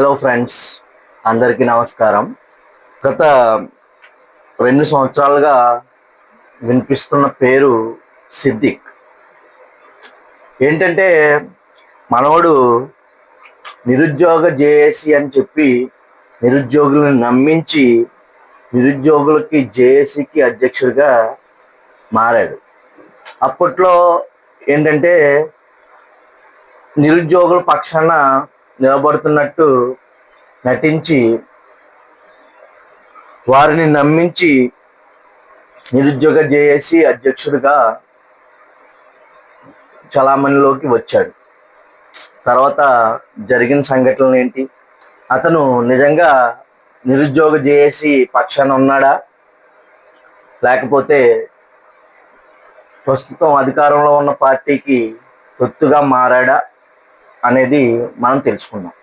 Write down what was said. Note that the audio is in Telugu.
హలో ఫ్రెండ్స్, అందరికీ నమస్కారం. గత 2 సంవత్సరాలుగా వినిపిస్తున్న పేరు సిద్దిక్. ఏంటంటే మనోడు నిరుద్యోగ జేఏసీ అని చెప్పి నిరుద్యోగులను నమ్మించి నిరుద్యోగులకి జేఏసీకి అధ్యక్షుడిగా మారాడు. అప్పట్లో ఏంటంటే నిరుద్యోగుల పక్షాన నిలబడుతున్నట్టు నటించి వారిని నమ్మించి నిరుద్యోగ జేఏసీ అధ్యక్షుడిగా చలామణిలోకి వచ్చాడు. తర్వాత జరిగిన సంఘటనలు ఏంటి? అతను నిజంగా నిరుద్యోగ జేఏసీ పక్షాన ఉన్నాడా, లేకపోతే ప్రస్తుతం అధికారంలో ఉన్న పార్టీకి తొత్తుగా మారాడా అనేది మనం తెలుసుకుందాం.